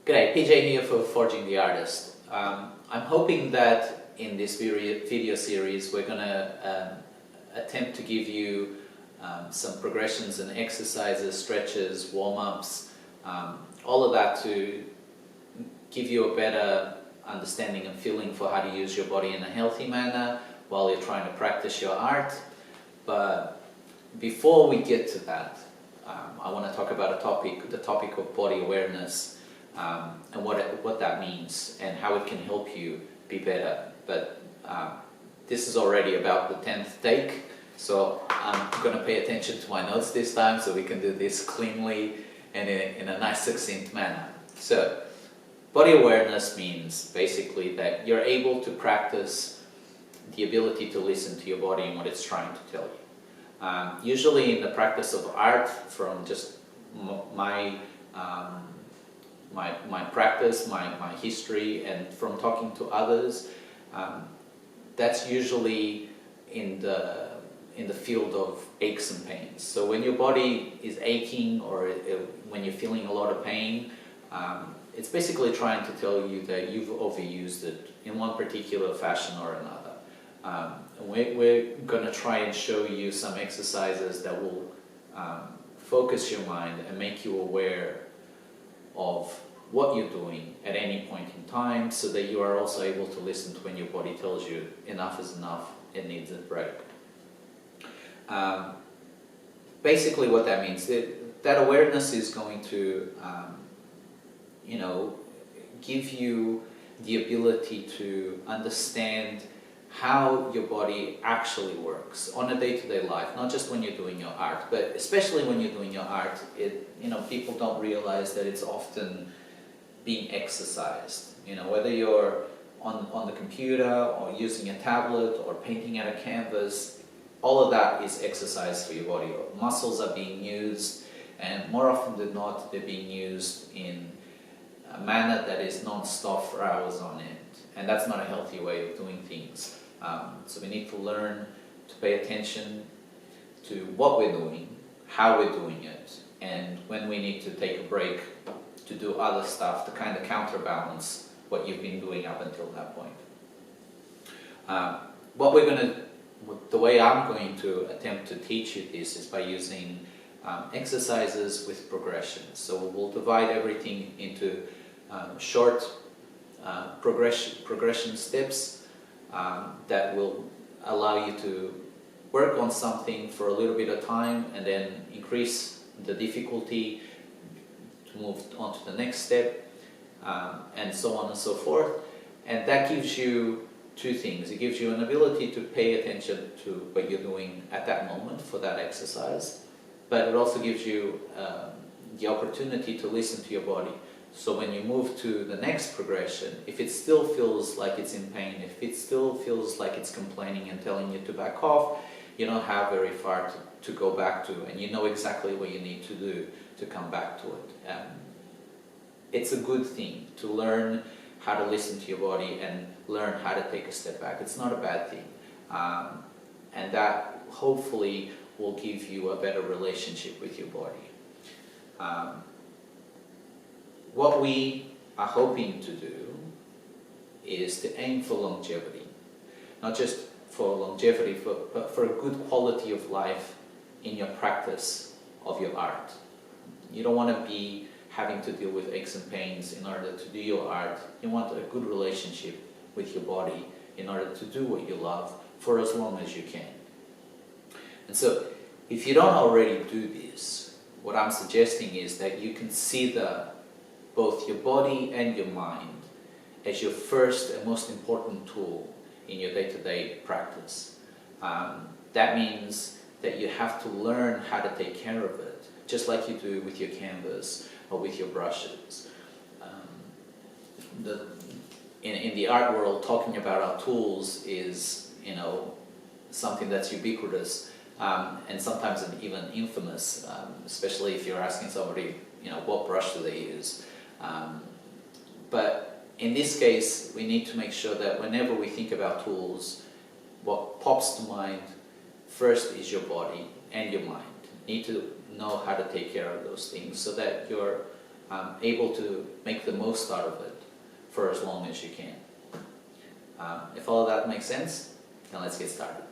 G'day, PJ here for Forging the Artist. I'm hoping that in this video series we're going to attempt to give you some progressions and exercises, stretches, warm-ups, all of that to give you a better understanding and feeling for how to use your body in a healthy manner while you're trying to practice your art. But before we get to that, I want to talk about the topic of body awareness. And what that means and how it can help you be better. But this is already about the 10th take, so I'm going to pay attention to my notes this time so we can do this cleanly and in a nice succinct manner. So body awareness means basically that you're able to practice the ability to listen to your body and what it's trying to tell you. Usually in the practice of art, from just my practice, my history, and from talking to others, that's usually in the field of aches and pains. So when your body is aching or when you're feeling a lot of pain, it's basically trying to tell you that you've overused it in one particular fashion or another. We're going to try and show you some exercises that will focus your mind and make you aware of what you're doing at any point in time, so that you are also able to listen to when your body tells you enough is enough, it needs a break. Basically what that means, that awareness is going to give you the ability to understand how your body actually works on a day-to-day life, not just when you're doing your art, but especially when you're doing your art. People don't realize that it's often being exercised. Whether you're on the computer or using a tablet or painting at a canvas, all of that is exercise for your body. Muscles are being used, and more often than not, they're being used in a manner that is non-stop for hours on end. And that's not a healthy way of doing things. So we need to learn to pay attention to what we're doing, how we're doing it, and when we need to take a break to do other stuff to kind of counterbalance what you've been doing up until that point. The way I'm going to attempt to teach you this is by using exercises with progressions. So we'll divide everything into short progression steps that will allow you to work on something for a little bit of time and then increase the difficulty to move on to the next step, and so on and so forth. And that gives you two things. It gives you an ability to pay attention to what you're doing at that moment for that exercise, but it also gives you the opportunity to listen to your body. So when you move to the next progression, if it still feels like it's in pain, if it still feels like it's complaining and telling you to back off, you don't have very far to go back to, and you know exactly what you need to do to come back to it. It's a good thing to learn how to listen to your body and learn how to take a step back. It's not a bad thing. And that hopefully will give you a better relationship with your body. What we are hoping to do is to aim for longevity. Not just for longevity, but for a good quality of life in your practice of your art. You don't want to be having to deal with aches and pains in order to do your art. You want a good relationship with your body in order to do what you love for as long as you can. And so, if you don't already do this, what I'm suggesting is that you consider both your body and your mind as your first and most important tool in your day-to-day practice. That means that you have to learn how to take care of it, just like you do with your canvas or with your brushes. In the art world, talking about our tools is, something that's ubiquitous, and sometimes even infamous, especially if you're asking somebody, what brush do they use? But in this case, we need to make sure that whenever we think about tools, what pops to mind first is your body and your mind. You need to know how to take care of those things so that your able to make the most out of it for as long as you can. If all of that makes sense, then let's get started.